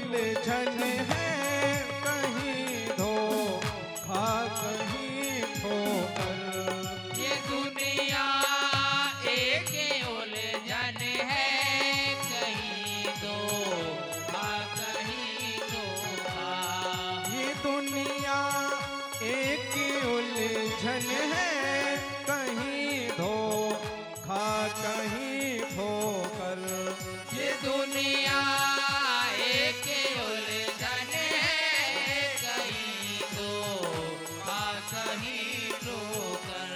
उलझन है, कहीं धोखा कहीं ठोकर। ये दुनिया एक उलझन है, कहीं धोखा कहीं धोखा। ये दुनिया एक उलझन है, कहीं धोखा कहीं ठोकर। ये दुनिया एक उलझन है, कहीं धोखा कहीं ठोकर।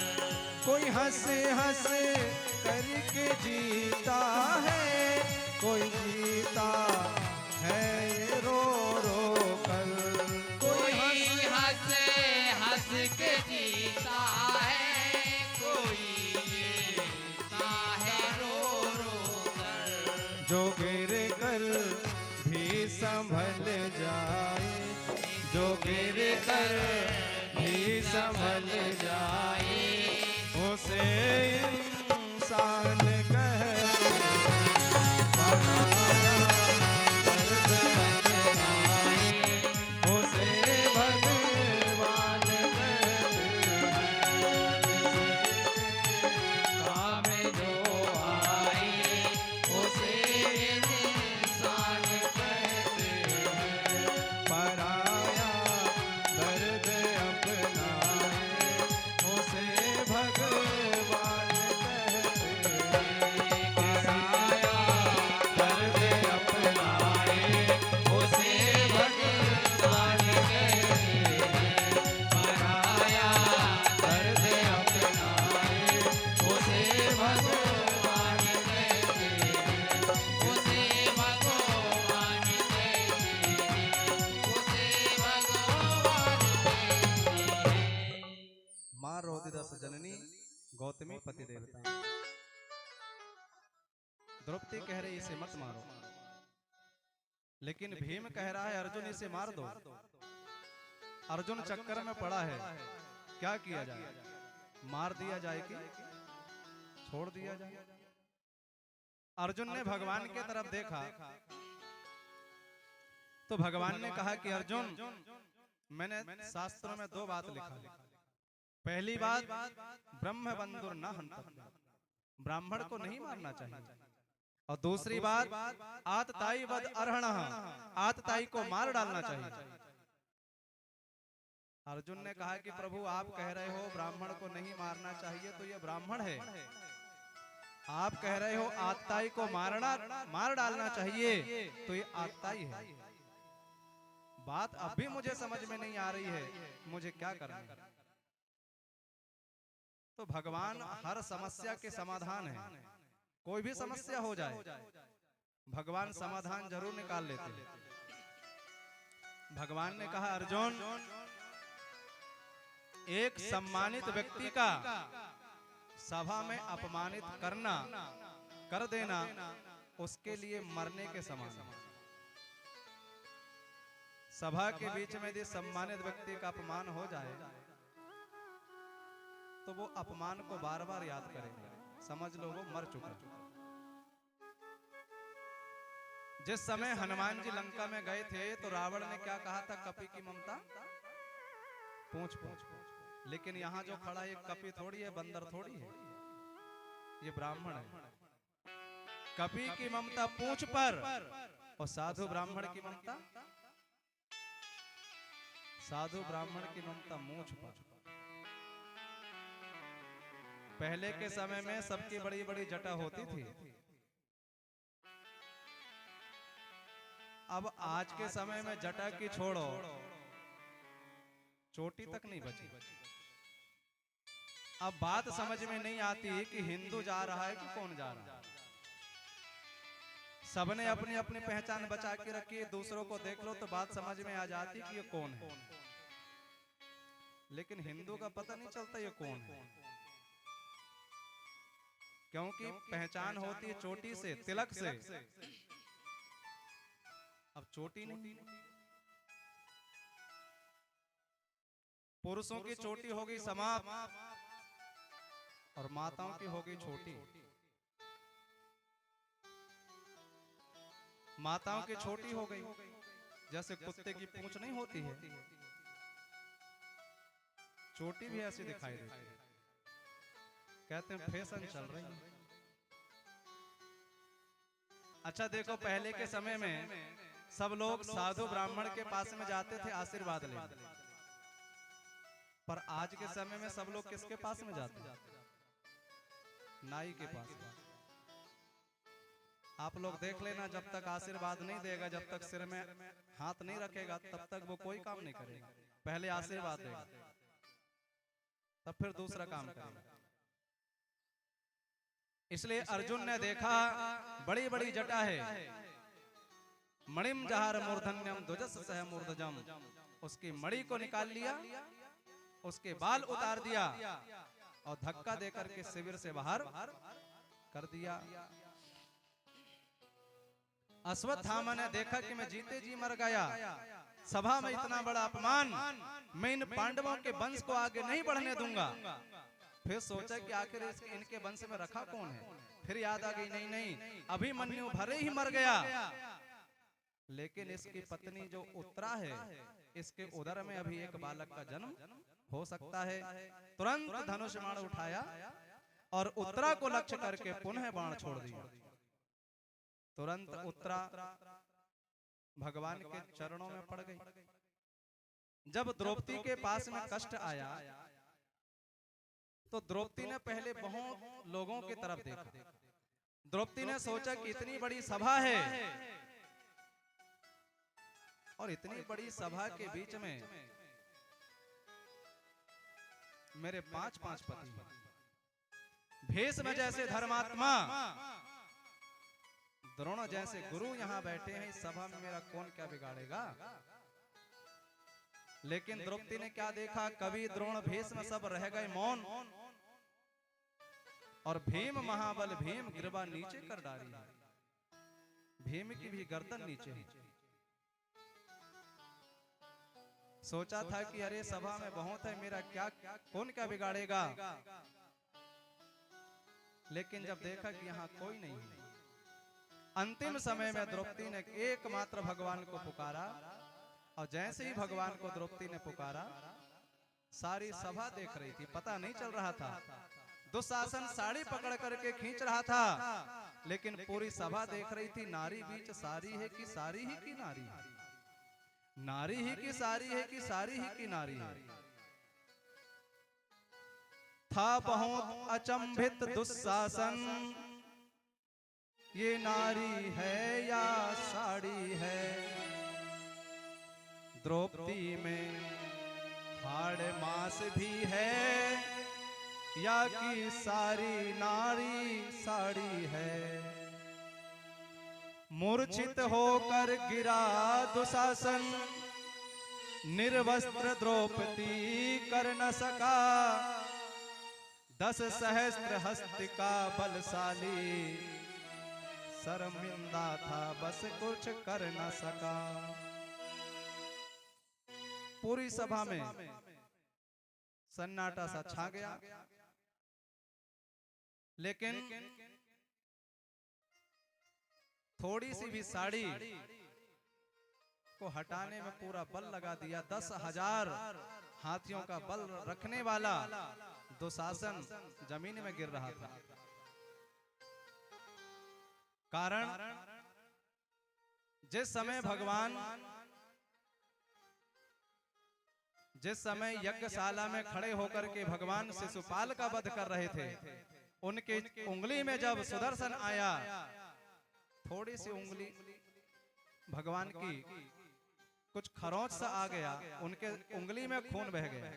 कोई हंस हंस करके जीता है, कोई जीता है ये रो रो कर। कोई हंस हंस के जीता है, कोई जीता है रो रो कर। जो गिर कर भी संभल जाए, जो गिर कर भी संभल जाए, उसे इंसान कहते हैं। दर्द अपनाए, उसे भगवान कहते हैं। काम जो आए उसे इंसान कहते हैं। पराया दर्द अपनाए, उसे भगवान कहते हैं। पराया दर्द अपनाए, उसे भगवान कहते हैं। पराया दर्द अपनाए, उसे भगवान कहते हैं। उसे भगवान कहते हैं, उसे भगवान कहते हैं। माँ रोदिदस जननी गौतमी पति देवता। द्रौपदी कह रही इसे मत मारो, लेकिन भीम कह रहा है अर्जुन इसे मार दो। अर्जुन चक्कर में पड़ा है, क्या किया जाए? मार दिया जाए कि छोड़ दिया जाए? अर्जुन ने भगवान की तरफ देखा तो भगवान ने कहा कि अर्जुन, मैंने शास्त्रों में दो बात लिखा है। पहली बात, ब्रह्म बंधुर न हंत, ब्राह्मण को नहीं मारना चाहिए। और दूसरी बात, आतताई वद अर्हण, आतताई को मार डालना चाहिए। अर्जुन ने कहा कि प्रभु आप कह रहे हो ब्राह्मण को नहीं मारना चाहिए, तो ये ब्राह्मण है। आप कह रहे हो आतताई को मार डालना चाहिए, तो ये आतताई है। बात अब भी मुझे समझ में नहीं आ रही है, मुझे क्या करना है? तो भगवान हर समस्या के समाधान है। कोई भी समस्या हो जाए, भगवान समाधान जरूर निकाल लेते हैं। भगवान ने कहा अर्जुन, एक सम्मानित व्यक्ति का सभा में अपमानित करना, कर देना, उसके लिए मरने के समान। सभा के बीच में यदि सम्मानित व्यक्ति का अपमान हो जाए, तो वो अपमान को बार बार याद करेंगे, समझ लो वो मर चुका। जिस समय हनुमान जी लंका में गए थे तो रावण ने क्या कहा था? कपि की ममता पूछ पूछ। लेकिन यहाँ जो खड़ा है कपि थोड़ी है, बंदर थोड़ी है, ये ब्राह्मण है। कपि की ममता पूछ पर और साधु ब्राह्मण की ममता, साधु ब्राह्मण की ममता मूंछ पर। पहले के समय में सबकी बड़ी बड़ी जटा होती थी, अब आज के समय में जटा की छोड़ो, चोटी तक नहीं बची। अब बात समझ में नहीं आती कि हिंदू जा रहा है कि कौन जा रहा है। सबने अपनी अपनी पहचान बचा के रखी है, दूसरों को देख लो तो बात समझ में आ जाती कि ये कौन है। लेकिन हिंदू का पता नहीं चलता ये कौन है, क्योंकि पहचान होती है चोटी से, तिलक से। अब चोटी नहीं, पुरुषों की चोटी हो गई समाप्त और माताओं की हो गई छोटी। माताओं की छोटी हो गई, जैसे कुत्ते की पूंछ नहीं होती है, चोटी भी ऐसी दिखाई देती है। कहते हैं फैशन चल रही है। अच्छा देखो, पहले के समय में सब लोग साधु ब्राह्मण के पास में जाते थे आशीर्वाद लेने, पर आज के समय में सब लोग किसके पास में जाते हैं? नाई के पास में। आप लोग देख लेना, जब तक आशीर्वाद नहीं देगा, जब तक सिर में हाथ नहीं रखेगा, तब तक वो कोई काम नहीं करेगा। पहले आशीर्वाद देगा, तब फिर दूसरा काम करेगा। इसलिए अर्जुन ने देखा बड़ी बड़ी जटा है, मणिम जहार मूर्धन्यम ध्वजस सह मूर्धजम, उसकी मणि को निकाल लिया, उसके बाल उतार दिया और धक्का देकर के शिविर से बाहर कर दिया। अश्वत्थामा ने देखा कि मैं जीते जी मर गया, सभा में इतना बड़ा अपमान, मैं इन पांडवों के वंश को आगे नहीं बढ़ने दूंगा। फिर सोचा कि आखिर इनके वंश में रखा कौन है। फिर याद आ गई, नहीं नहीं, अभिमन्यु भले ही मर गया, लेकिन इसकी पत्नी जो उत्तरा है, इसके उदर में अभी एक बालक का जन्म हो सकता है। तुरंत धनुष बाण उठाया और उत्तरा को लक्ष्य करके पुनः बाण छोड़ दिया। तुरंत उत्तरा भगवान के चरणों में पड़ गई। जब द्रौपदी के पास में कष्ट आया तो द्रौपदी ने पहले बहुत लोगों की तरफ देखा। द्रौपदी ने सोचा कि इतनी बड़ी सभा है और इतनी बड़ी सभा के बीच में मेरे 5 पति, भेष में जैसे धर्मात्मा, द्रोण जैसे गुरु यहां बैठे हैं, इस सभा में मेरा कौन क्या बिगाड़ेगा। लेकिन द्रौपदी ने क्या देखा, कवि द्रोण भेष में सब रह गए मौन, और भीम महाबल भीम गिरबा नीचे कर डाली है। भीम की भी गर्दन नीचे है। सोचा था कि अरे सभा में बहुत है, मेरा क्या कौन क्या बिगाड़ेगा। लेकिन जब देखा कि यहाँ कोई नहीं है, अंतिम समय में द्रौपदी ने एकमात्र भगवान को पुकारा, और जैसे ही भगवान को द्रौपदी ने पुकारा, सारी सभा देख रही थी, पता नहीं चल रहा था। दुशासन साड़ी पकड़ करके खींच रहा था, लेकिन पूरी सभा देख रही थी, नारी बीच सारी है कि सारी ही की नारी है, नारी ही की सारी है कि सारी ही की नारी है। था बहुत अचंभित दुशासन, ये नारी है या साड़ी है। द्रौपदी में हाड़ मास भी है या कि सारी नारी साड़ी है। मूर्छित होकर गिरा दुशासन, निर्वस्त्र द्रौपदी कर न सका। 10 सहस्त्र हस्तिका बलशाली, शर्मिंदा था बस कुछ कर न सका। पूरी सभा में सन्नाटा सा छा गया, लेकिन थोड़ी सी भी साड़ी को हटाने में पूरा बल लगा दिया। 10,000 हाथियों का बल रखने वाला दुशासन जमीन में गिर रहा था। कारण जिस समय यज्ञशाला में खड़े होकर के भगवान शिशुपाल का वध कर रहे थे, उनके उंगली में जब सुदर्शन आया, थोड़ी सी उंगली भगवान की कुछ खरोंच सा आ गया, उनके उंगली में खून बह गया।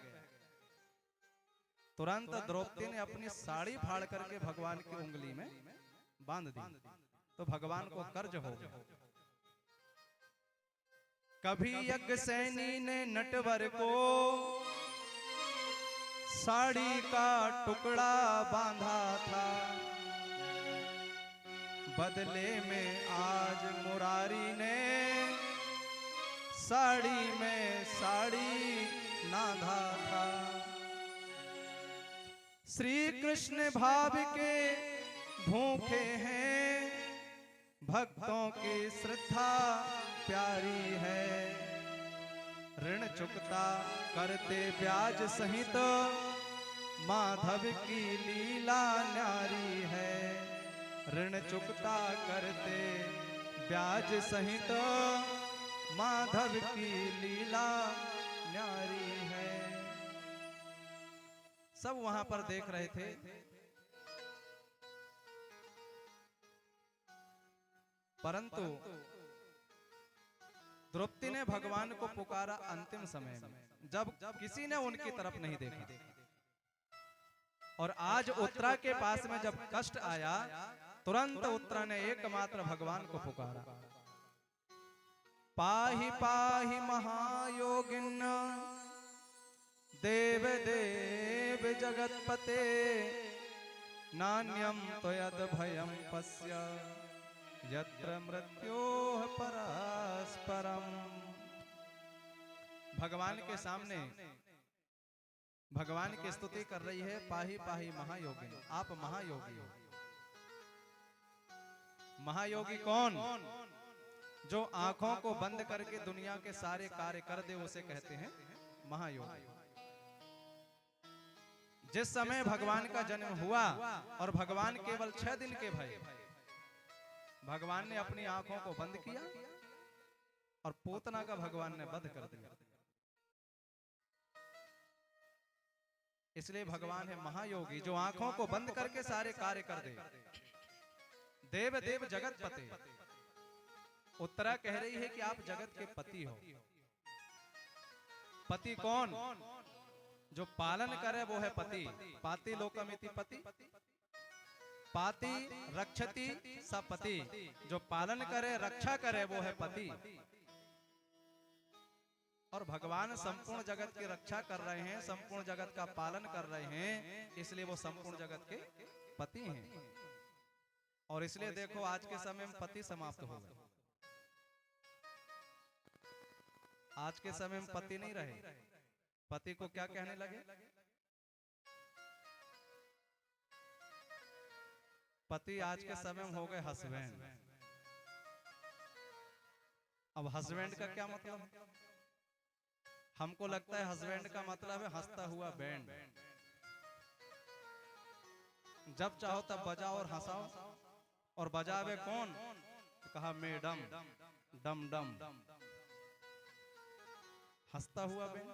तुरंत द्रौपदी ने अपनी साड़ी फाड़ करके भगवान की उंगली में बांध दी, तो भगवान को कर्ज हो गया। कभी यज्ञ सैनी ने नटवर को साड़ी का टुकड़ा बांधा था, बदले में आज मुरारी ने साड़ी में साड़ी नाधा था। श्री कृष्ण भाव के भूखे हैं, भक्तों की श्रद्धा प्यारी है, ऋण चुकता करते ब्याज सहित, माधव की लीला न्यारी है। ऋण चुकता करते ब्याज सहित, माधव की लीला न्यारी है। सब वहां पर देख रहे थे। परंतु द्रौपदी ने भगवान को पुकारा अंतिम समय में, जब किसी ने उनकी तरफ नहीं देखा। और आज उत्तरा के पास में जब कष्ट आया, तुरंत उत्तरा ने एकमात्र भगवान को पुकारा, पाहि पाहि महायोगिन, देव देव जगतपते, नान्यम त्वयद भयम पश्य, यत्र मृत्योः परस्परम। भगवान के सामने भगवान की स्तुति कर रही है, पाहि पाहि महायोगी, आप महायोगी हो। महायोगी कौन? जो आंखों को बंद करके दुनिया के सारे कार्य कर दे, उसे कहते हैं महायोगी। जिस समय भगवान का जन्म हुआ और भगवान केवल 6 दिन के भय, भगवान ने अपनी आंखों को बंद किया और पूतना का भगवान ने वध कर दिया। इसलिए भगवान है महायोगी, जो आंखों को बंद करके सारे कार्य कर दे। देव देव जगत पते, उत्तरा कह रही है कि आप जगत के पति हो। पति कौन? जो पालन करे वो है पति। पाति लोकमिति पति, पाति रक्षति सपति। जो पालन करे, रक्षा करे, वो है पति। और भगवान संपूर्ण जगत की रक्षा कर रहे हैं, संपूर्ण जगत का पालन कर रहे हैं, इसलिए वो संपूर्ण जगत के पति हैं। और इसलिए देखो आज के समय में पति समाप्त हो गए। आज के समय में पति नहीं रहे। पति को क्या कहने लगे? पति आज के समय में हो गए हस्बैंड। अब हस्बैंड का क्या मतलब है? हमको लगता है हस्बैंड का मतलब है हंसता हुआ बैंड। जब चाहो तब बजाओ और हंसाओ। और बजावे कौन? तो कहा मैडम, डम डम, हंसता हुआ बैंड।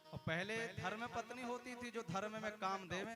और पहले धर्म पत्नी होती थी जो धर्म में काम देवे।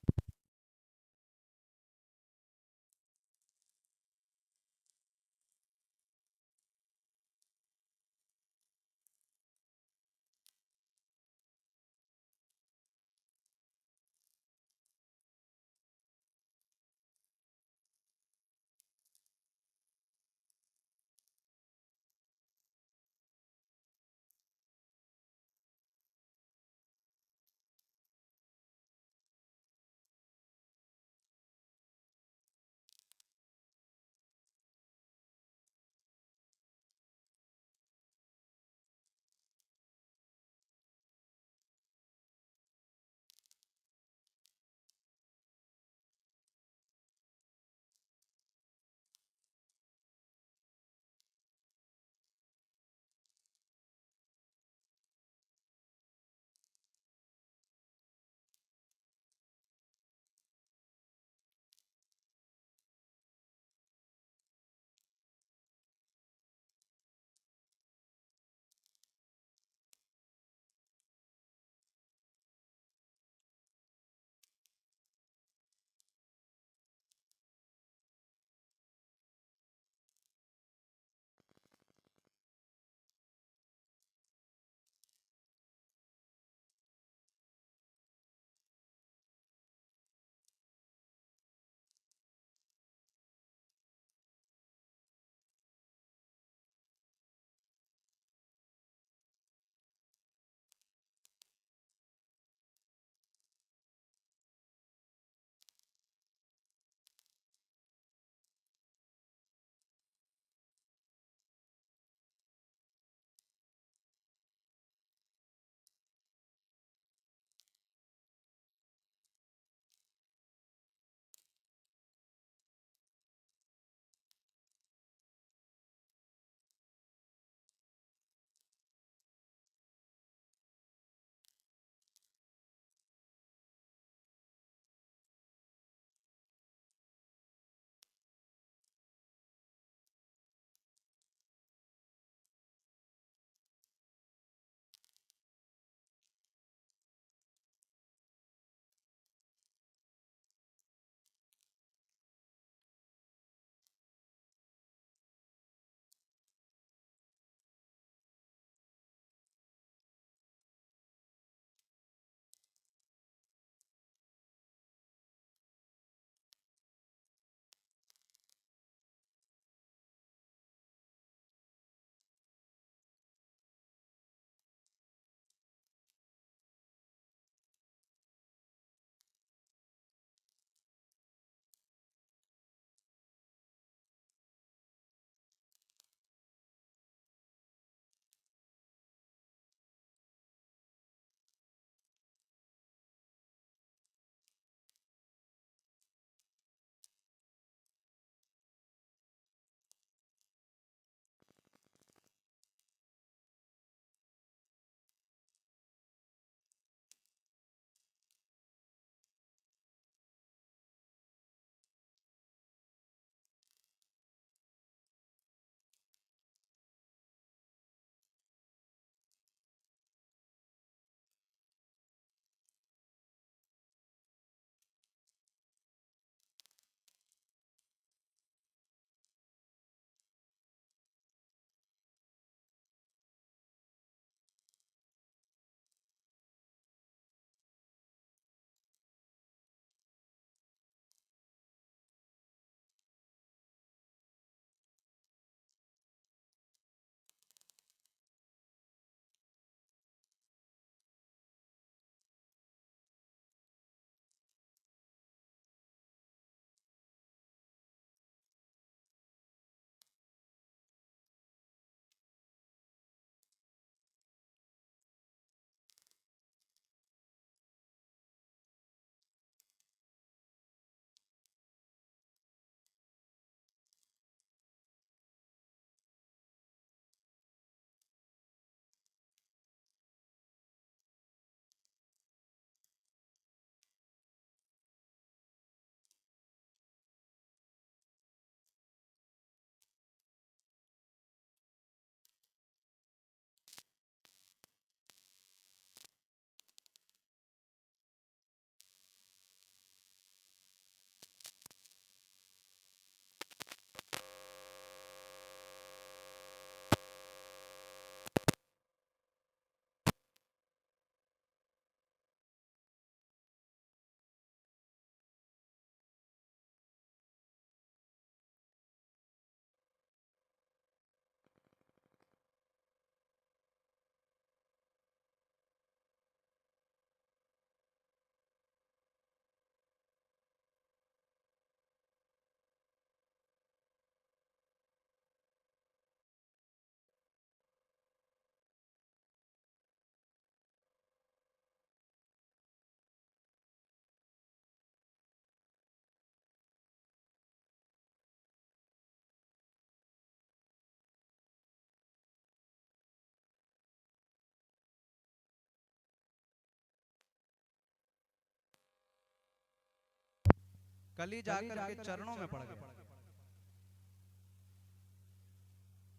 कली जाकर के चरणों में पड़ गया।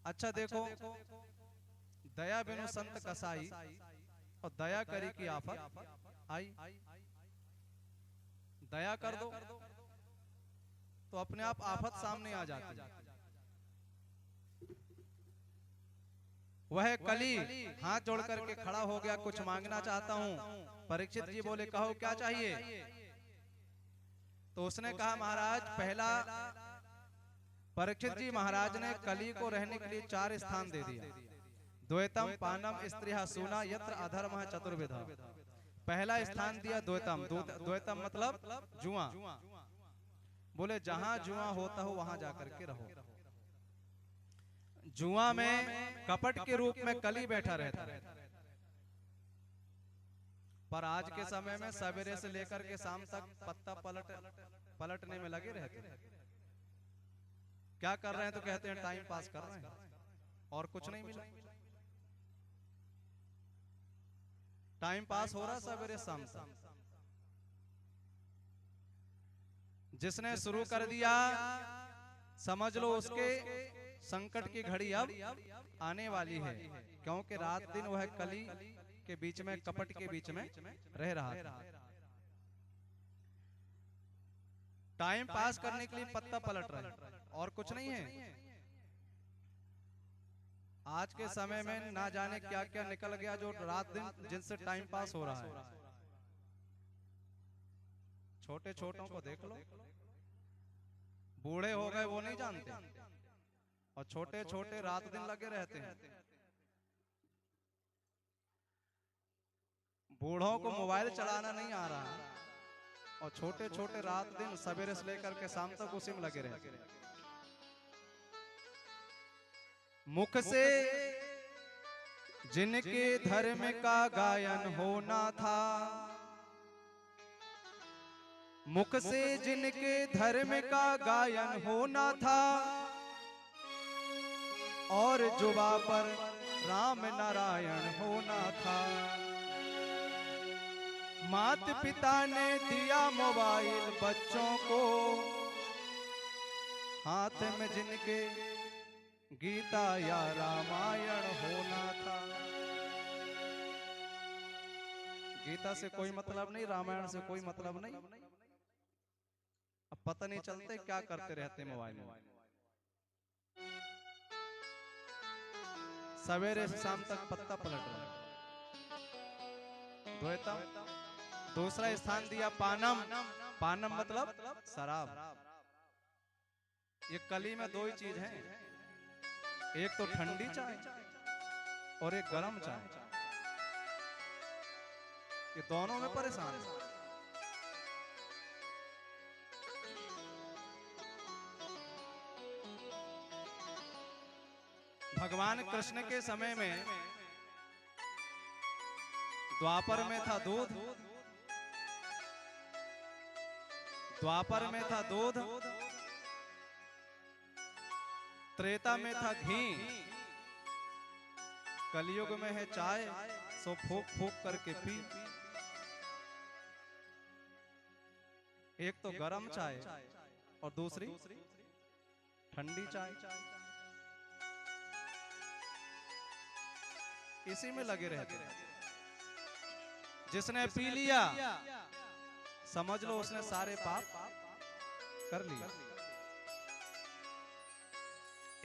अच्छा देखो, दया बिनु संत कसाई, और दया करी की आफत आई। दया कर दो तो अपने आप आफत सामने आ जाती है। वह कली हाथ जोड़ करके खड़ा हो गया, कुछ मांगना चाहता हूं। परीक्षित जी बोले, कहो क्या चाहिए? तो उसने कहा, महाराज पहला, परीक्षित जी महाराज ने कली को रहने के लिए 4 स्थान दे दिया। द्वैतम पानम स्त्रिया सूना यत्र अधर्म चतुर्विधा। पहला स्थान दिया द्वैतम। द्वैतम मतलब जुआ। बोले जहां जुआ होता हो वहां जाकर के रहो। जुआ में कपट के रूप में कली बैठा रहता है। पर आज के समय में सवेरे से लेकर के शाम तक पत्ता पलटने में लगे रहते हैं। क्या कर रहे हैं? तो कहते हैं टाइम पास कर रहे हैं, और कुछ नहीं मिला। टाइम पास हो रहा सवेरे शाम तक। जिसने शुरू कर दिया, समझ लो उसके संकट की घड़ी अब आने वाली है, क्योंकि रात दिन वह कली के बीच में, कपट के बीच में रह रहा था। टाइम पास करने के लिए पत्ता पलट रहा है, और कुछ नहीं है। आज के समय में ना जाने क्या क्या निकल गया, जो रात दिन जिनसे टाइम पास हो रहा है। छोटे छोटों को देख लो, बूढ़े हो गए वो नहीं जानते, और छोटे छोटे रात दिन लगे रहते हैं। बूढ़ों को मोबाइल चलाना नहीं आ रहा है, और छोटे छोटे रात दिन सवेरे से लेकर के शाम तक उसी में लगे रहते हैं। मुख से जिनके धर्म का गायन होना था, मुख से जिनके धर्म का गायन होना था, और जुबा पर राम नारायण होना था। मात पिता ने दिया मोबाइल बच्चों को, हाथ में जिनके गीता या रामायण होना था। गीता से कोई मतलब नहीं, रामायण से कोई मतलब नहीं। अब पता नहीं चलते क्या करते रहते मोबाइल में। सवेरे से शाम तक पत्ता पलट रहा है। द्वैतम। दूसरा स्थान दिया पानम। पानम मतलब शराब। ये कली में 2 ही चीज है, एक तो ठंडी चाय और एक गरम चाय। ये दोनों में परेशान है। भगवान कृष्ण के समय में द्वापर में था दूध, द्वापर में था दूध, त्रेता में था घी, कलयुग में है चाय, सो फूक फूक करके पी। एक तो गरम चाय और दूसरी ठंडी चाय। इसी में लगे रहते हैं। जिसने पी लिया समझ लो उसने सारे पाप कर लिए।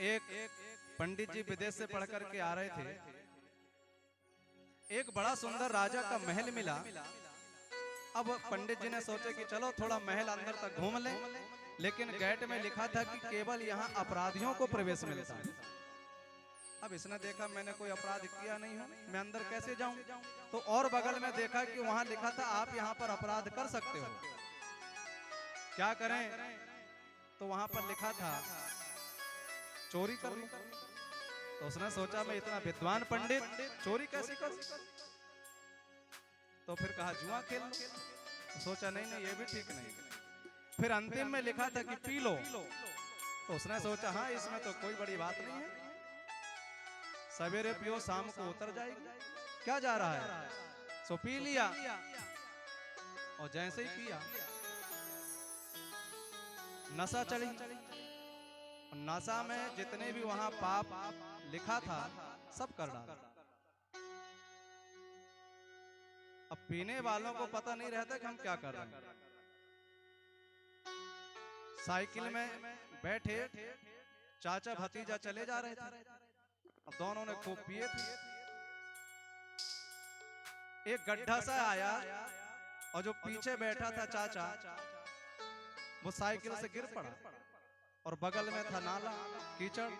एक पंडित जी विदेश से पढ़ करके आ रहे थे, एक बड़ा सुंदर राजा का महल मिला। अब पंडित जी ने सोचे कि चलो थोड़ा महल अंदर तक घूम लें, लेकिन गेट में लिखा था कि केवल यहाँ अपराधियों को प्रवेश मिलता है। अब इसने देखा मैंने कोई अपराध किया नहीं हूँ, मैं अंदर कैसे जाऊं? तो और बगल में देखा कि वहां लिखा था आप यहाँ पर अपराध कर सकते हो। क्या करें? तो वहां पर लिखा था चोरी कर लूं। तो उसने सोचा मैं इतना विद्वान पंडित चोरी कैसे कर? तो फिर कहा जुआ खेल लो। तो सोचा नहीं नहीं ये भी ठीक नहीं। फिर अंतिम में लिखा था कि पी लो। तो उसने सोचा हाँ इसमें तो कोई बड़ी बात नहीं है, सवेरे पियो शाम को उतर जाएगी, क्या जा रहा है। सो पी लिया, और जैसे ही पिया नशा चढ़ी। नशा में जितने भी वहां पाप लिखा था सब कर डाला। अब पीने वालों को पता नहीं रहता कि हम क्या कर रहे हैं। साइकिल में बैठे चाचा भतीजा चले जा रहे थे। अब दोनों ने खूब पिए थे। एक गड्ढा सा आया और जो पीछे बैठा था चाचा वो साइकिल से गिर पड़ा और बगल में था नाला कीचड़,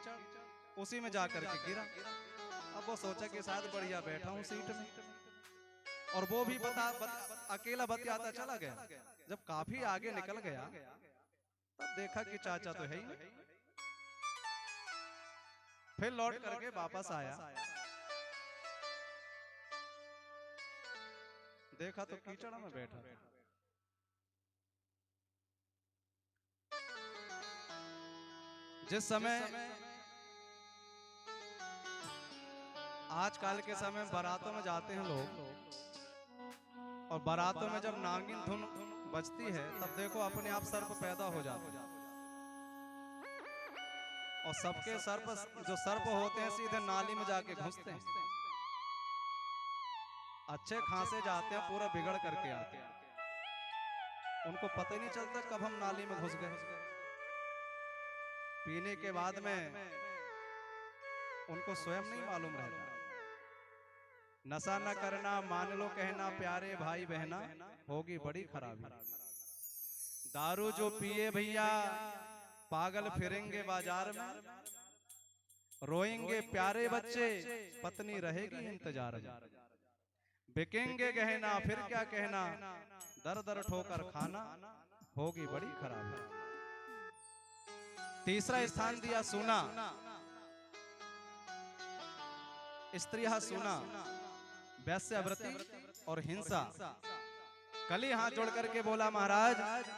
उसी में जाकर के गिरा। अब वो सोचा कि शायद बढ़िया बैठा हूं सीट में, और वो भी अकेला बतियाता चला गया। जब काफी आगे निकल गया तब देखा कि चाचा तो है ही नहीं। फिर लौट करके वापस आया, देखा तो कीचड़ में बैठा। जिस समय आजकल के समय बारातों में जाते हैं लोग, और बारातों में जब नागिन धुन बजती है तब देखो अपने आप सर्प पैदा हो जाते हैं, और सबके सर्प जो सर्प होते हैं सीधे नाली में जाके घुसते हैं। अच्छे खासे जाते हैं, पूरा बिगड़ करके आते हैं, उनको पता ही नहीं चलता कब हम नाली में घुस गए। पीने के बाद में उनको स्वयं नहीं मालूम रहता। नशा न करना मान लो कहना प्यारे भाई बहना, होगी बड़ी खराबी। दारू जो पिए भैया पागल फिरेंगे बाजार में, रोएंगे प्यारे बच्चे पत्नी रहेगी इंतजार में। बिकेंगे गहना फिर क्या कहना, दर दर ठोकर खाना, होगी बड़ी खराबी। तीसरा स्थान दिया सूना, स्त्रियां सूना, वैश्यावृत्ति और हिंसा। कल ही हाथ जोड़ करके बोला महाराज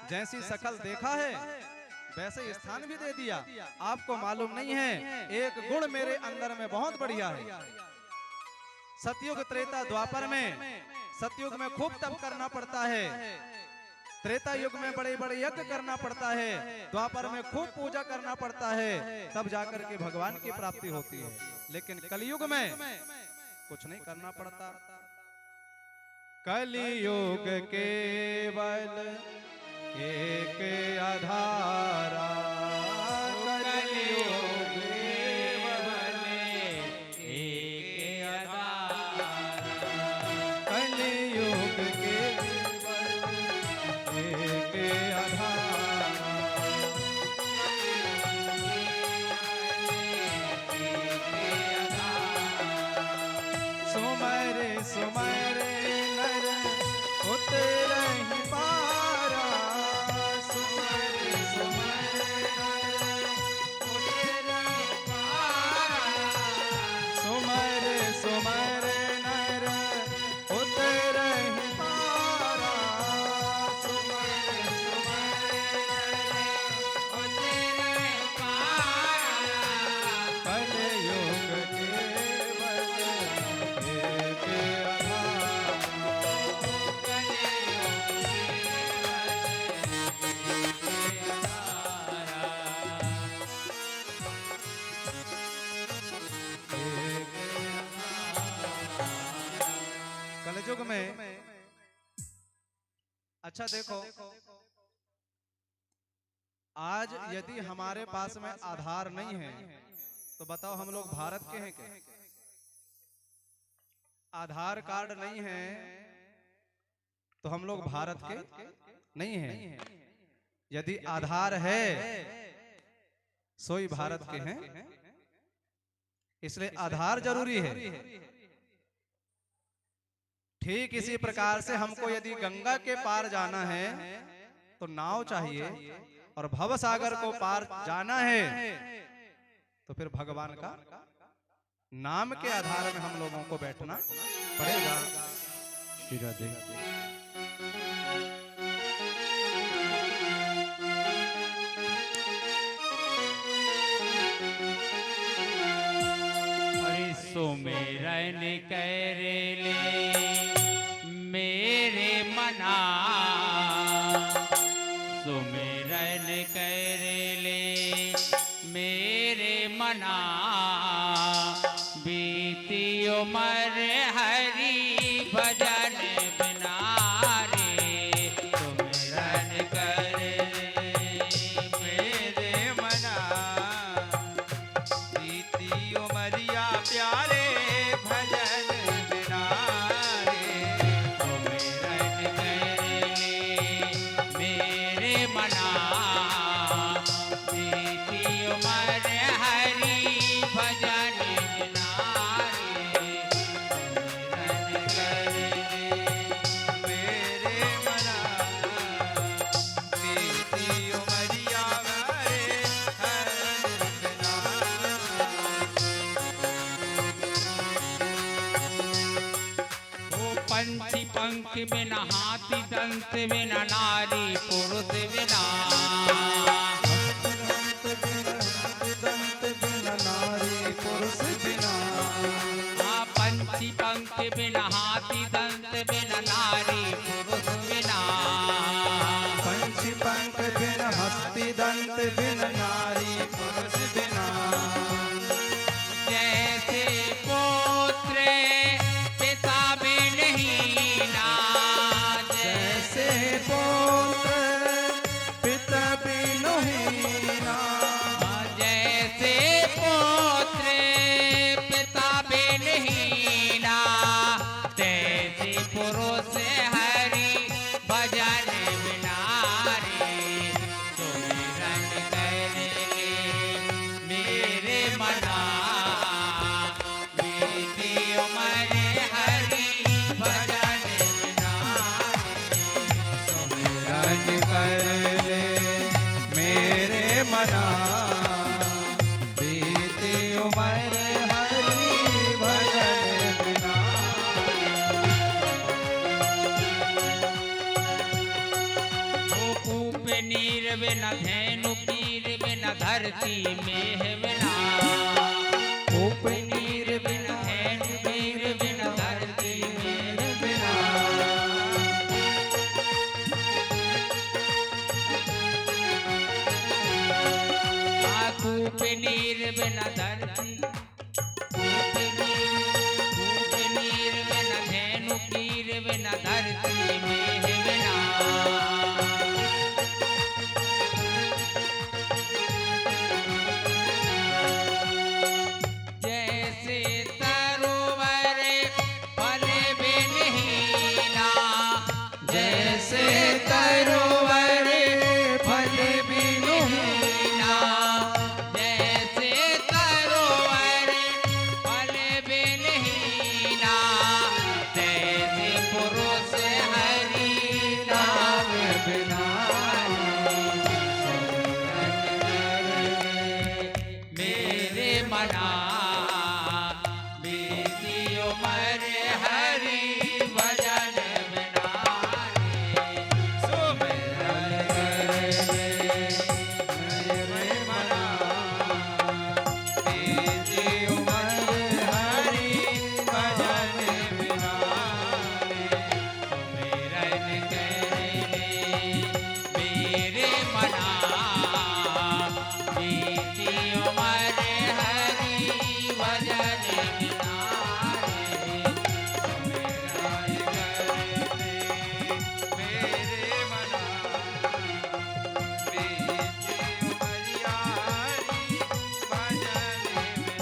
जैसी शकल देखा है वैसे स्थान भी दे दिया। आपको मालूम नहीं है एक गुण मेरे अंदर में बहुत बढ़िया है। सतयुग त्रेता द्वापर में, सतयुग में खूब तप करना पड़ता है, त्रेता युग में बड़े बड़े यज्ञ करना पड़ता है, द्वापर में खूब पूजा करना पड़ता है, तब जाकर के भगवान की प्राप्ति होती है। लेकिन कलयुग में कुछ नहीं करना पड़ता। कलयुग केवल एक आधारा, कलयुग केवल एक आधारा, कलयुग केवल एक आधारा। सुमरे सुमरे नर उतरहि पारा, सुमरे सुमरे नर उतरहि पारा, सुमरे सुमरे नर उतरहि पारा, सुमरे सुमरे नर उतरहि पारा। कलयुग केवल एक आधारा। कलयुग में अच्छा देखो, आज यदि हमारे पास में आधार नहीं है तो बताओ हम लोग भारत के हैं क्या? आधार कार्ड नहीं है तो हम लोग भारत के नहीं हैं। यदि आधार है सोई भारत के हैं, इसलिए आधार जरूरी है। ठीक इसी प्रकार से हमको यदि गंगा के पार जाना है तो नाव चाहिए, और भव सागर को पार जाना है तो फिर भगवान का नाम के आधार में हम लोगों को बैठना पड़ेगा। राधे सुमिरन कर ले मेरे मना, सुमिरन कर मना बीती उम्र हरि भजन बिना रे सुमिरन कर मेरे मना बीती उमरिया प्यारे भजन बिना रे सुमिरन कर मेरे मना बीती उम्र हरि भजन बिना रे सुमिरन कर मेरे मना बीती उमरिया प्यारे भजन वो पंछी पंख बिना हाथी दंत बिना नारी पुरुष बिना दंत बिन नारी पुरुष बिना हाँ पंछी पंख बिना हाथी दंत बिना नारी पुरुष बिना पंछी पंख बिन हस्ती दंत बिन नारी पुरुष बिना जैसे पुत्र पिता बिन हीना जैसे पुत्र पिता बिन हीना जैसे पुत्र पिता बिन हीना तैसे पुरुष हरि भजन बिना रे सुमिरन कर मेरे मना बीती उम्र हरि भजन बिना रन कर ले मेरे मना बीती उम्र हरि भजन बिना कूप नीर बिना धेनु पीर बिना धरती में बिना कूप नीर बिना धेनु पीर बिना धरती में बिना कूप नीर बिना धरती कूप नीर बिना धेनु पीर बिना धरती में बिना जैसे सरोवर फल बिन हीना जैसे सरोवर फल बिन हीना जैसे सरोवर फल बिन हीना तैसे पुरुष हरि नाम बिना मेरे मना बीती उम्र हरि भजन बिना रे सुमिरन मेरे मना बीती उम्र हरि भजन बिना सुमिरन मेरे मना बीती उम्र हरि भजन बिना रे सुमिरन मेरे मना बीती उमरिया हरि भजन बिना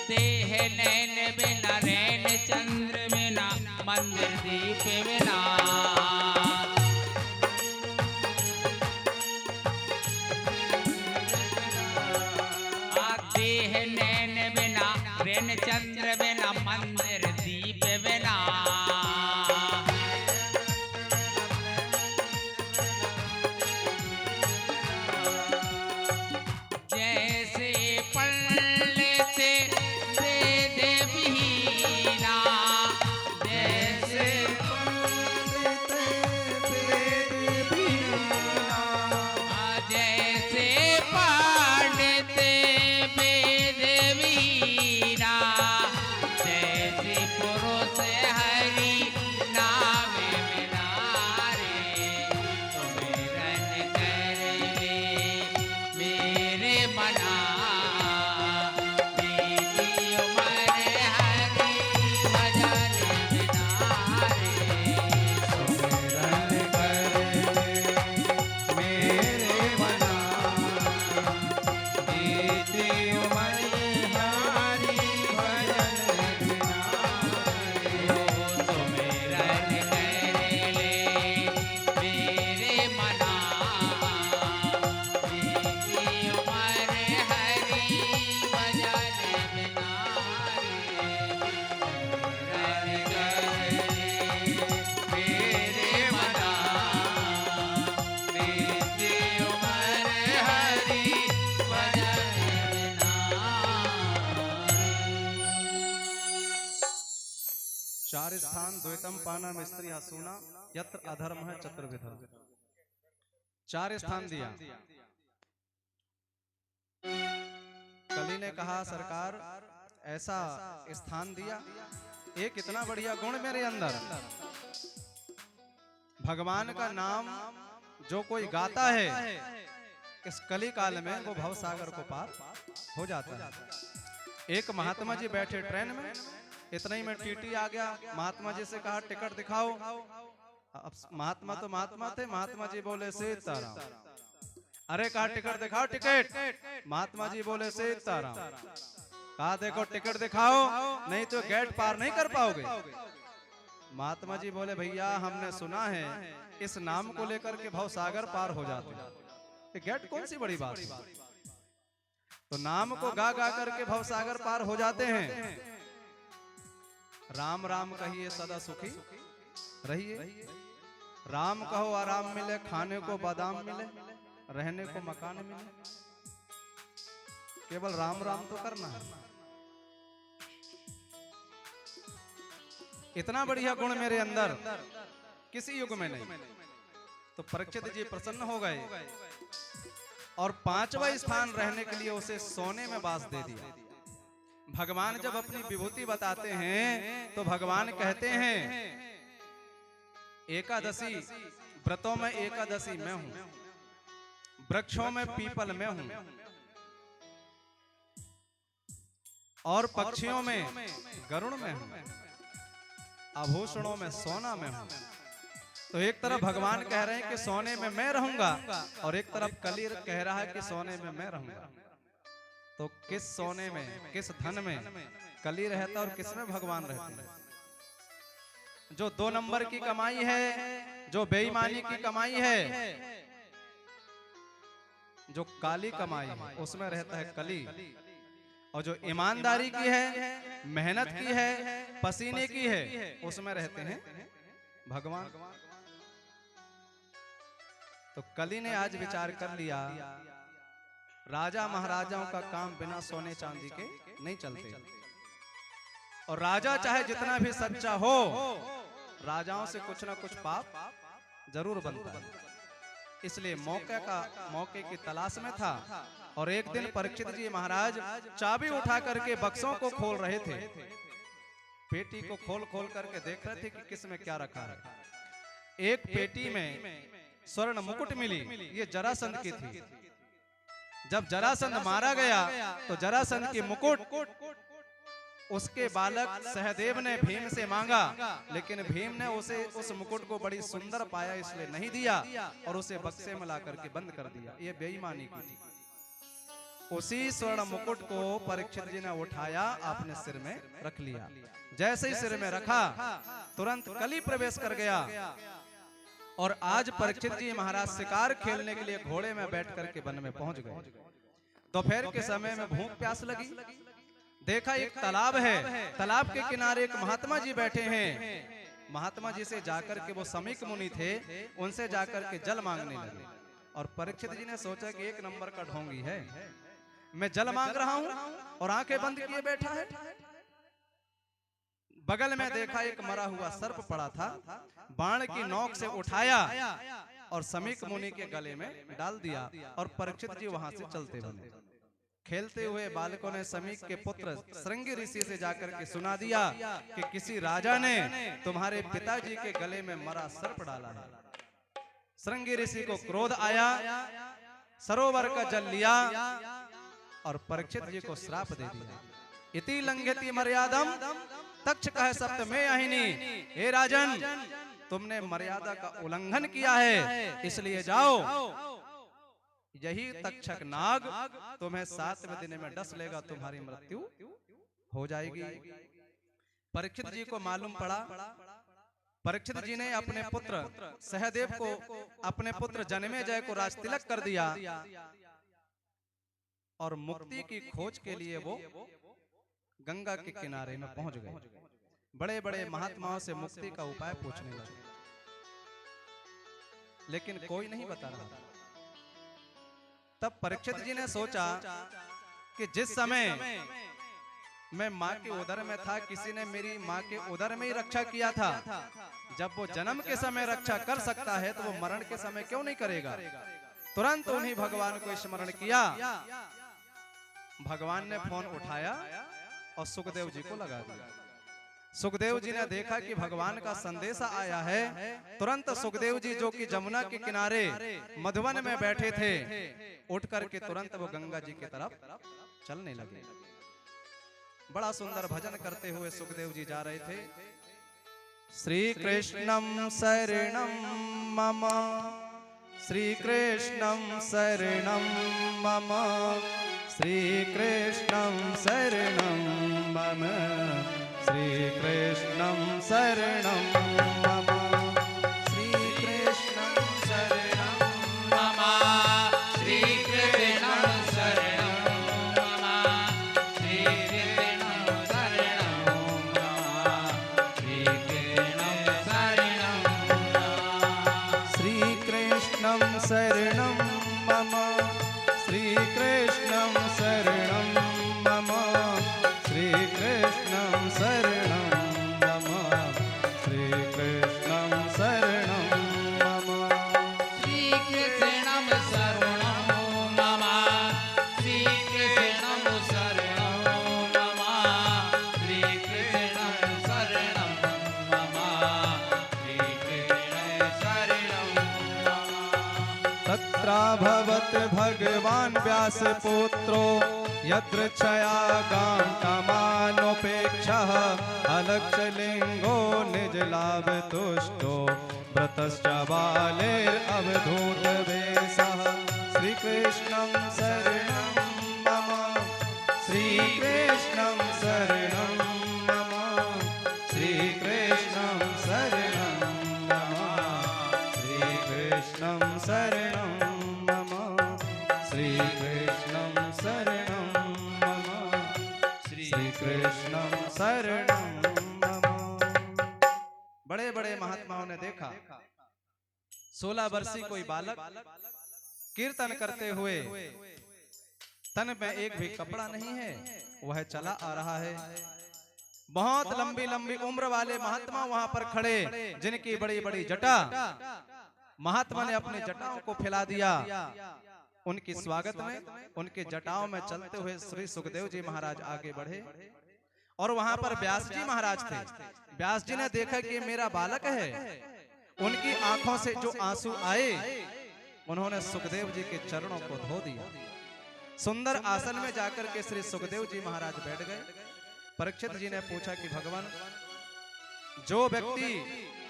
देह नैन बिना रैन चंद्र बिना मंदिर दीप बिना देह नैन बिना रैन चंद्र बिना मंदिर दीप बिना जैसे पंडित वेद विहीना जैसे पंडित वेद बिना जैसे पंडित वेद वीरा श्वेतम पानम स्त्री हसूना यत्र अधर्म है चतुर्विध। 4 स्थान दिया। कली ने कहा सरकार ऐसा स्थान दिया, एक इतना बढ़िया गुण मेरे अंदर, भगवान का नाम जो कोई गाता है इस कली काल में वो भव सागर को पार हो जाता है। एक महात्मा जी बैठे ट्रेन में, इतना ही में टीटी आ गया, महात्मा जी से कहा टिकट दिखाओ। अब महात्मा तो महात्मा थे, महात्मा जी बोले सीताराम। अरे कहा टिकट दिखाओ टिकट, महात्मा जी बोले सीताराम। कहा देखो टिकट दिखाओ नहीं तो गेट पार नहीं कर पाओगे। महात्मा जी बोले भैया हमने सुना है इस नाम को लेकर के भव सागर पार हो जाते हैं, ये गेट कौन सी बड़ी बात है। तो नाम को गा गा करके भव सागर पार हो जाते हैं। राम राम कहिए सदा सुखी रहिए, राम कहो आराम मिले, खाने को बादाम मिले, रहने को मकान मिले। केवल राम राम तो करना है। इतना बढ़िया गुण मेरे अंदर किसी युग में नहीं। तो परीक्षित जी प्रसन्न हो गए और 5वां स्थान रहने के लिए उसे सोने में बास दे दिया। भगवान जब अपनी विभूति बताते हैं तो भगवान कहते हैं एकादशी व्रतों में एकादशी मैं हूं, वृक्षों में पीपल में हूं, और पक्षियों में गरुड़ में हूं, आभूषणों में सोना में हूं। तो एक तरफ भगवान कह रहे हैं कि सोने में मैं रहूंगा और एक तरफ कली कह रहा है कि सोने में मैं रहूंगा। तो किस सोने में किस धन में कली रहता और किस में भगवान रहते हैं। जो 2 नंबर की कमाई है, जो बेईमानी की कमाई है, जो काली कमाई है उसमें रहता है कली, और जो ईमानदारी की है, मेहनत की है, पसीने की है उसमें रहते हैं भगवान। तो कली ने आज विचार कर लिया राजा महाराजाओं का काम बिना सोने चांदी के नहीं चलते, और राजा चाहे जितना भी सच्चा हो राजाओं से कुछ ना कुछ पाप जरूर बनता है। इसलिए मौके की तलाश में था। और एक दिन परीक्षित जी महाराज चाबी उठा करके बक्सों को खोल रहे थे, पेटी को खोल खोल करके देख रहे थे कि किस में क्या रखा है। एक पेटी में स्वर्ण मुकुट मिली, ये जरासंध की थी। जब जरासंध मारा गया तो जरासंध की मुकुट उसके बालक सहदेव ने भीम से मांगा, लेकिन भीम ने उसे उस मुकुट को बड़ी सुंदर पाया इसलिए नहीं दिया और उसे बक्से में ला करके बंद कर दिया। ये बेईमानी की थी। उसी स्वर्ण मुकुट को परीक्षित जी ने उठाया, अपने सिर में रख लिया। जैसे ही सिर में रखा तुरंत कली प्रवेश कर गया। और आज परीक्षित जी महाराज शिकार खेलने के लिए घोड़े में बैठ करके वन में पहुंच गए। दोपहर के समय में भूख प्यास लगी, देखा एक तालाब है, तालाब के किनारे एक महात्मा जी बैठे हैं। महात्मा जी से जाकर के, वो समीक मुनि थे, उनसे जाकर के जल मांगने लगे। और परीक्षित जी ने सोचा कि 1 नंबर का ढोंगी है, मैं जल मांग रहा हूं और आंखें बंद किए बैठा है। बगल में देखा एक मरा हुआ सर्प पड़ा था, बाण की नोक से उठाया और समीक मुनि के गले में डाल दिया। और परीक्षित जी वहां से चलते बने। खेलते हुए बालकों ने समीक के पुत्र श्रृंगी ऋषि से जाकर के सुना दिया कि किसी राजा ने तुम्हारे पिताजी के गले में मरा सर्प डाला है। श्रृंगी ऋषि को क्रोध आया, सरोवर का जल लिया और परीक्षित जी को श्राप दे दिया। इति लंघयति मर्यादम तक्ष कह सप्त में अहिनी। हे राजन, तुमने मर्यादा का उल्लंघन किया है, इसलिए जाओ, यही तक्षक नाग तुम्हें 7वें दिन में डस लेगा, तुम्हारी मृत्यु हो जाएगी। परीक्षित जी को मालूम पड़ा। परीक्षित जी ने अपने पुत्र सहदेव को, अपने पुत्र जन्मेजय को राज तिलक कर दिया और मुक्ति की खोज के लिए वो गंगा के किनारे में पहुंच गए। बड़े बड़े महात्माओं से मुक्ति का उपाय पूछने लगे, लेकिन कोई नहीं बता रहा। तब परीक्षित जी ने सोचा कि जिस समय मैं माँ के उदर में था, किसी ने मेरी माँ के उदर में ही रक्षा किया था। जब वो जन्म के समय रक्षा कर सकता है तो वो मरण के समय क्यों नहीं करेगा। तुरंत उन्हीं भगवान को स्मरण किया। भगवान ने फोन उठाया और सुखदेव जी को लगा दिया। सुखदेव जी ने देखा कि भगवान का संदेशा आया है। तुरंत सुखदेव जी जो कि जमुना के किनारे मधुवन में बैठे थे, उठ करके तुरंत वो गंगा जी की तरफ चलने लगे। बड़ा सुंदर भजन करते हुए सुखदेव जी जा रहे थे। श्री कृष्णम शरणम मम, श्री कृष्णम शरणम मम, श्री कृष्णम शरणम मम, श्री कृष्णम शरणम मम, श्री कृष्णम शरणम मम श्री कृष्णं शरणं मम श्री कृष्णं शरणं मम श्री कृष्णं शरणं मम श्री कृष्णम शरणम मम, श्री कृष्णं शरणं मम, श्री कृष्णं शरणं मम, श्री कृष्णं शरणं मम, श्री कृष्णं शरणं मम श्री कृष्णं शरणं मम श्री कृष्णं शरणं मम श्री कृष्णं शरणं मम तत्राभवत् भगवान् व्यासपुत्रो यदृच्छया कामकामानोपेक्षः अलक्षलिङ्गो निजलाभतुष्टो व्रतश्च बालेरवधूतवेषः। श्रीकृष्णं शरणं मम, श्रीकृष्णं शरणं मम, श्रीकृष्णं शरणं मम, श्रीकृष्णं शरणं मम, श्रीकृष्णं शरणं मम, श्रीकृष्णं शरणं मम। बड़े बड़े महात्माओं ने देखा 16 वर्षीय कोई बालक कीर्तन करते हुए, तन में एक भी कपड़ा नहीं है, वह चला आ रहा है। बहुत लंबी लंबी उम्र वाले महात्मा वहां पर खड़े, जिनकी बड़ी बड़ी जटा। महात्मा ने अपनी जटाओं को फैला दिया। उनके स्वागत में, उनके जटाओं में चलते हुए श्री सुखदेव जी महाराज आगे बढ़े। और वहां पर व्यास जी महाराज थे। व्यास जी ने देखा कि मेरा बालक है। उनकी आंखों से जो आंसू आए, उन्होंने सुखदेव जी के चरणों को धो दिया। सुंदर आसन में जाकर के श्री सुखदेव जी महाराज बैठ गए। परीक्षित जी ने पूछा कि भगवान, जो व्यक्ति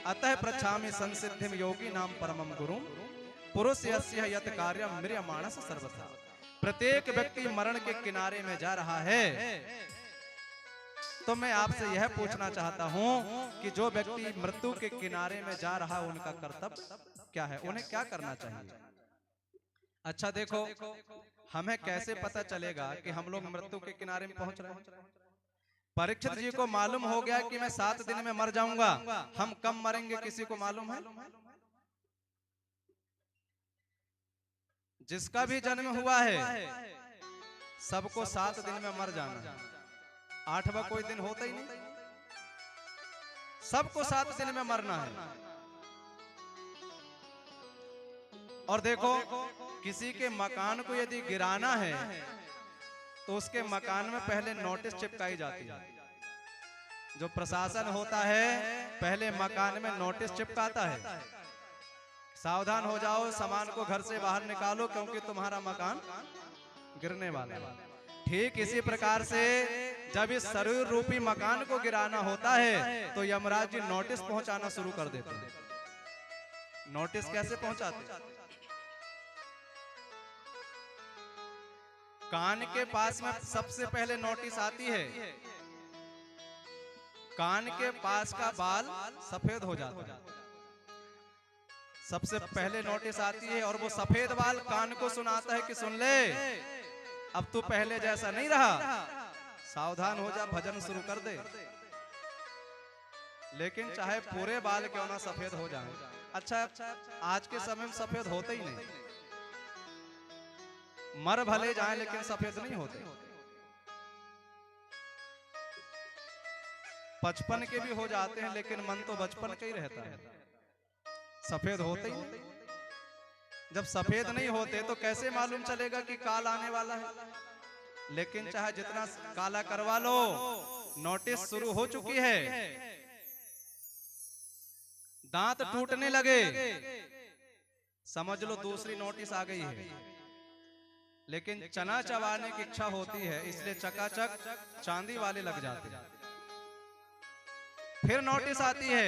अतः प्रच्छामि संसिद्धिम योगी नाम परमम गुरुम पुरुष यस्य यत कार्यम म्रियमाणस सर्वथा। प्रत्येक व्यक्ति मरण के किनारे में जा रहा है, तो मैं आपसे यह पूछना चाहता हूं कि जो व्यक्ति मृत्यु के किनारे में जा रहा है, उनका कर्तव्य क्या है, उन्हें क्या करना चाहिए। अच्छा देखो, हमें कैसे पता चलेगा कि हम लोग मृत्यु के किनारे में पहुंच रहे हैं। परीक्षित जी को मालूम हो गया कि मैं 7 दिन में मर जाऊंगा। हम कब मरेंगे किसी को मालूम है? जिसका भी जन्म हुआ है सबको 7 दिन में मर जाना है। 8वां कोई दिन होता ही नहीं, सबको 7 दिन में मरना है। और देखो, किसी के मकान को यदि गिराना है तो उसके मकान में पहले नोटिस चिपकाई जाती है। जो प्रशासन होता है पहले मकान में नोटिस चिपकाता है, सावधान हो जाओ, सामान को घर से बाहर निकालो क्योंकि तुम्हारा मकान गिरने वाला है। ठीक इसी प्रकार से जब इस शरीर रूपी मकान को गिराना होता है तो यमराज जी नोटिस पहुंचाना शुरू कर देते हैं। नोटिस कैसे पहुंचाते? कान के पास में सबसे पहले नोटिस आती है। कान के पास का बाल सफेद हो जाता है, सबसे पहले नोटिस आती है। और वो सफेद बाल कान को सुनाता है कि सुन ले, अब तू पहले जैसा नहीं रहा, सावधान हो जा, भजन शुरू कर दे। लेकिन चाहे पूरे बाल क्यों ना सफेद हो जाए। अच्छा, आज के समय में सफेद होते ही नहीं, मर भले जाए लेकिन सफेद नहीं होते। 55 के भी हो जाते हैं, लेकिन मन तो बचपन का ही रहता है, सफेद होते ही नहीं। जब सफेद नहीं होते तो कैसे मालूम चलेगा कि काल आने वाला है। लेकिन चाहे जितना काला करवा लो, नोटिस शुरू हो चुकी है, दांत टूटने लगे, समझ लो दूसरी नोटिस आ गई है। लेकिन चना चबाने की इच्छा होती है, इसलिए चकाचक चांदी वाले लग जाते हैं। फिर नोटिस आती है,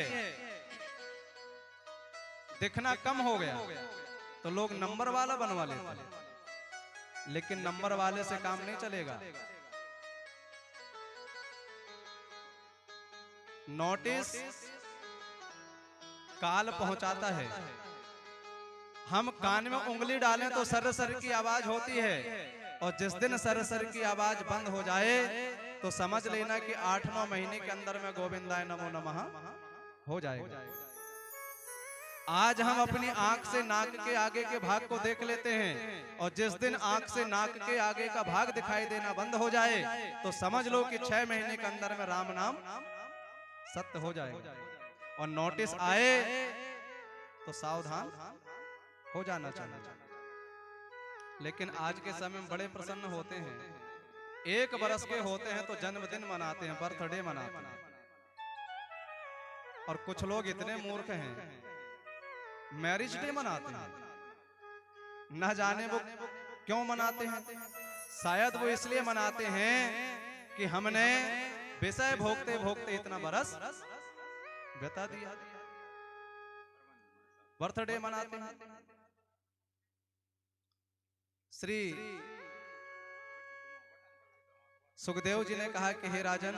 दिखना कम हो गया तो लोग नंबर वाला बनवा लेते हैं, लेकिन नंबर वाले से काम नहीं चलेगा। नोटिस काल पहुंचाता है। हम कान में उंगली डालें तो सर सर की आवाज होती है, और जिस दिन सर सर की आवाज बंद हो जाए तो समझ लेना कि 8-9 महीने के अंदर में गोविंदाय नमो नमः हो जाएगा। आज हम अपनी आंख से नाक के आगे के भाग को देख लेते हैं, और जिस दिन आंख से नाक के आगे का भाग दिखाई देना बंद हो जाए तो समझ लो कि 6 महीने के अंदर में राम नाम सत्य हो जाएगा। और नोटिस आए तो सावधान हो जाना चाहिए। लेकिन आज के समय में बड़े प्रसन्न होते हैं, 1 बरस के होते हैं तो जन्मदिन मनाते हैं, बर्थडे मनाते हैं। और कुछ लोग इतने मूर्ख हैं, मैरिज डे मनाते हैं। न जाने वो क्यों मनाते हैं, शायद वो इसलिए मनाते हैं कि हमने विषय भोगते भोगते इतना बरस बिता दिया, बर्थडे मनाते हैं। श्री सुखदेव जी ने कहा कि हे राजन,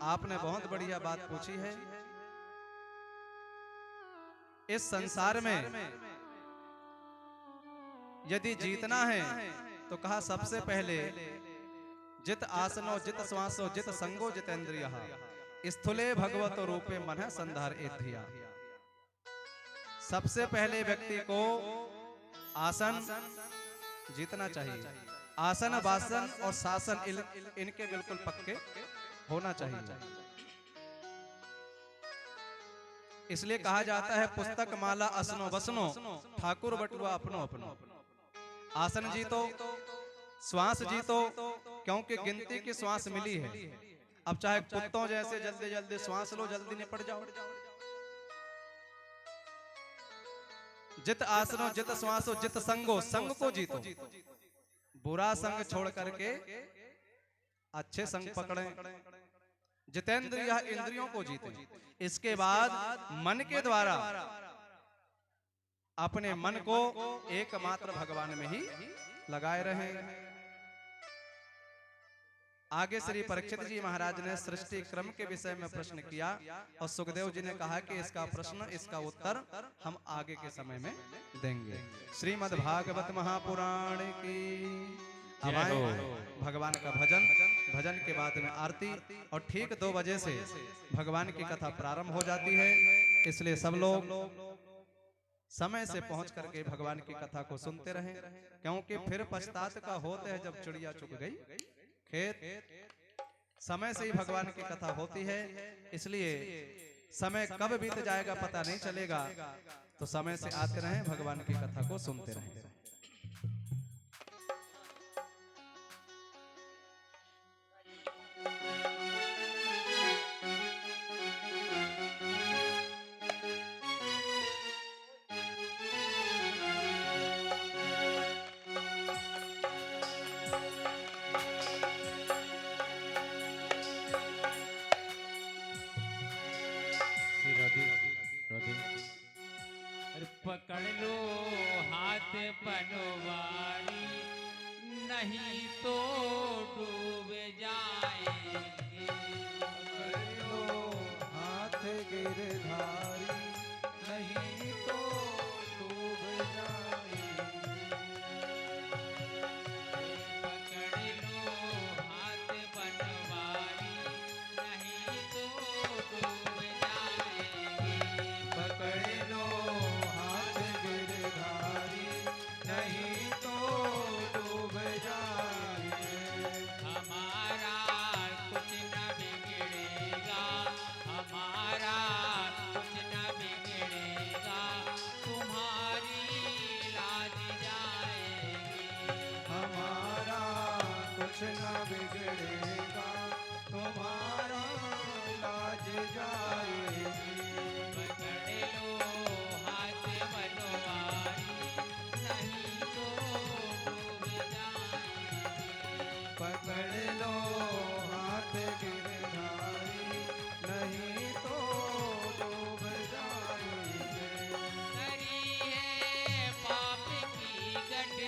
आपने बहुत बढ़िया बात पूछी है। इस संसार में यदि जीतना है तो कहा सबसे पहले जित आसनो जित श्वासो जित संगो जितेंद्रियः स्थूले भगवतो रूपे मनः संधार एधिया। सबसे पहले व्यक्ति को आसन जीतना चाहिए। आसन वासन और शासन इनके बिल्कुल पक्के होना चाहिए। इसलिए कहा जाता है पुस्तक माला असनो बसनो ठाकुर बटुआ अपनो अपनो। आसन जीतो, श्वास जीतो, क्योंकि गिनती की श्वास मिली है। अब चाहे कुत्तों जैसे जल्दी जल्दी श्वास लो, जल्दी निपट जाओ। जित आसनो जित श्वासो जित संगो, संग को जीतो। बुरा संग छोड़ करके अच्छे संग पकड़े। जितेंद्रिय इंद्रियों को जीते। इसके बाद मन के द्वारा अपने मन को एकमात्र भगवान में ही लगाए रहे। आगे श्री परीक्षित जी महाराज ने सृष्टि क्रम के विषय में प्रश्न किया, और सुखदेव जी ने कहा कि इसका प्रश्न, इसका उत्तर हम आगे के समय में देंगे। श्रीमद् भागवत महापुराण की अब आए भगवान का भजन, भजन के बाद में आरती, और ठीक 2 बजे से भगवान की कथा प्रारंभ हो जाती है। इसलिए सब लोग समय से पहुंच करके भगवान की कथा को सुनते रहें, क्योंकि फिर पछतात का होता है जब चिड़िया चुग गई खेत। समय से ही भगवान की कथा होती है, इसलिए समय कब बीत जाएगा पता नहीं चलेगा। तो समय से आते रहें, भगवान की कथा को सुनते रहें। पकड़ लो हाथ पनवारी, नहीं तो डूब जाएंगे। पकड़ लो हाथ गिरधारी, नहीं तो डूब जाएंगे। पकड़ लो हाथ पनवारी, नहीं तो डूब जाएंगे। पकड़ लो हाथ गिरधारी, नहीं तो डूब जाएंगे। हमारा कुछ न बिगड़ेगा,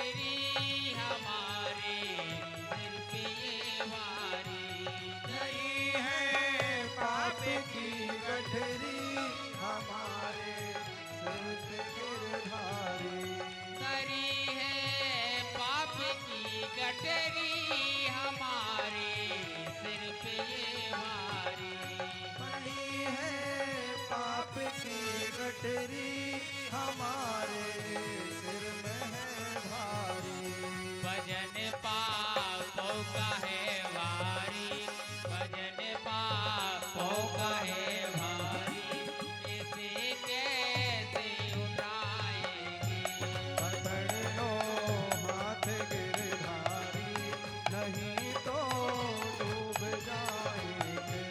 गठरी हमारे सिर पे ये भारी। नहीं है पाप की गठरी हमारे सिर पे गिरधारी। धरी है पाप की गठरी हमारे सिर पे ये भारी। पड़ी है पाप की गठरी हमारे सिर में है भारी। भजन पापों का है भारी, भजन पापों का है भारी, इसे कैसे उठाएंगे। पकड़ लो हाथ गिरधारी, नहीं तो डूब जाएंगे।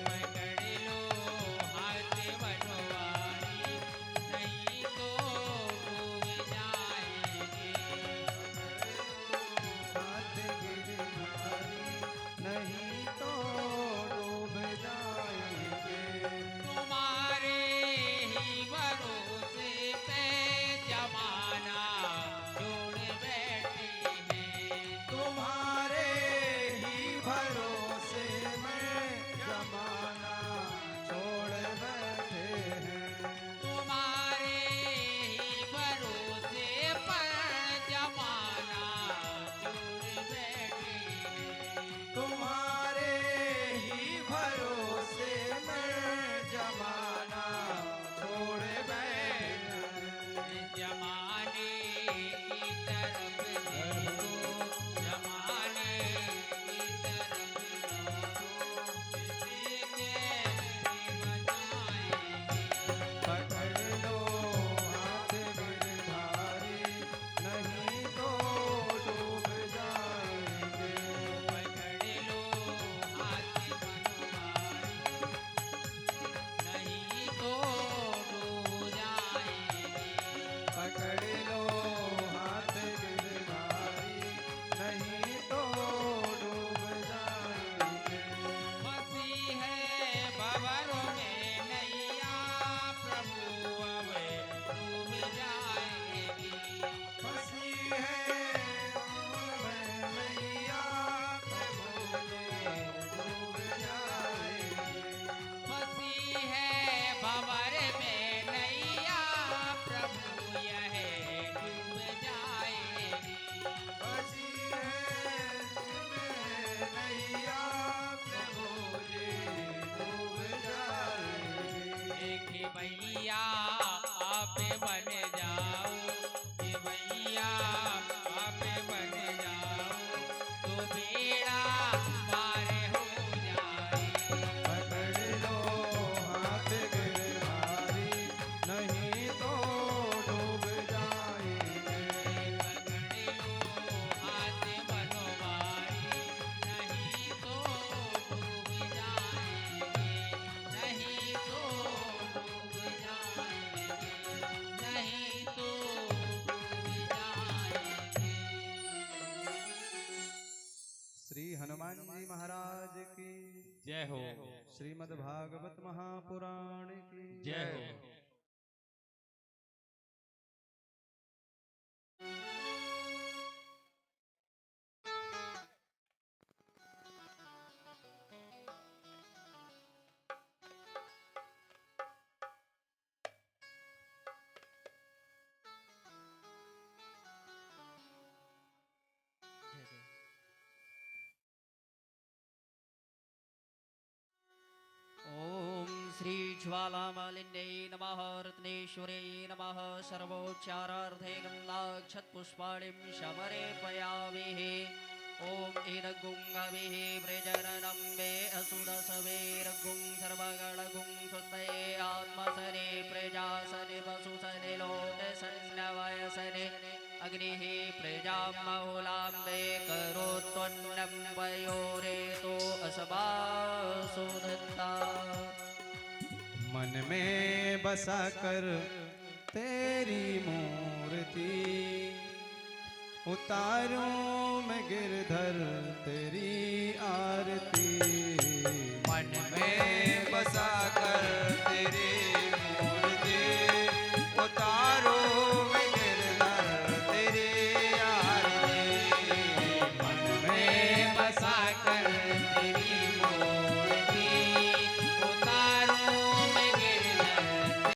पकड़ लो हाथ बनवारी, नहीं तो डूब जाएंगे। हाथ गिरधारी, नहीं तो डूब जाएंगे। तुम्हारे ही भरोसे पे जमाना छोड़ बैठे हैं। तुम्हारे ही भरोसे में जमाना छोड़ बैठे हैं। तुम्हारे ही भरोसे पर जमाना छोड़ बैठे हैं। तुम्हारे ही भरोसे में जमाना छोड़ बैठे हैं। जमाने की तरफ देखो, जमाने की तरफ देखो, इसे कैसे बचाएंगे। पकड़ लो हाथ गिरधारी, नहीं तो डूब जाएंगे। पकड़ लो हाथ बनवारी, नहीं तो डूब जाएंगे। पकड़ लो हाथ गिरधारी, नहीं तो डूब जाएंगे। फंसी है भंवरों में नैया, प्रभु अब डूब जाएगी। फंसी है मैं मैया, प्रभु ये डूब जाएगी। फंसी है भंवर में नैया, प्रभु यह डूब जाएगी। फंसी है मैं मैया, प्रभु ये डूब जाएगी। एक भैया आप बन जाओ, कि भैया आप बन जाओ, तो बेड़ा पार हो जाए। पकड़ लो हाथ गिरधारी, नहीं तो डूब जाएंगे। पकड़ लो हाथ बनवारी, नहीं तो डूब जाएंगे। नहीं तो डूब जाएंगे। नहीं तो डूब जाएंगे। श्री हनुमान जी महाराज की जय हो, श्रीमद् भागवत महापुराण की जय हो। ॐ श्री ज्वालामालिन्यै नमः रत्नेश्वरै नमः सर्वोच्चारार्थे गन्धाक्षतपुष्पाणिं समर्पयामि। ॐ इदगुङ्गभिः व्रजननं मे असुरसवेरगुं सर्वगणगुं स्वस्तये आत्मसने प्रजासने वसुसने लोकसन्नवयसने अग्निः प्रजां बहुलाम्बे करोत्वन्नं वयोरेतो असवासुधन्ता। मन में बसा कर तेरी मूर्ति, उतारूं मैं गिरधर तेरी आरती।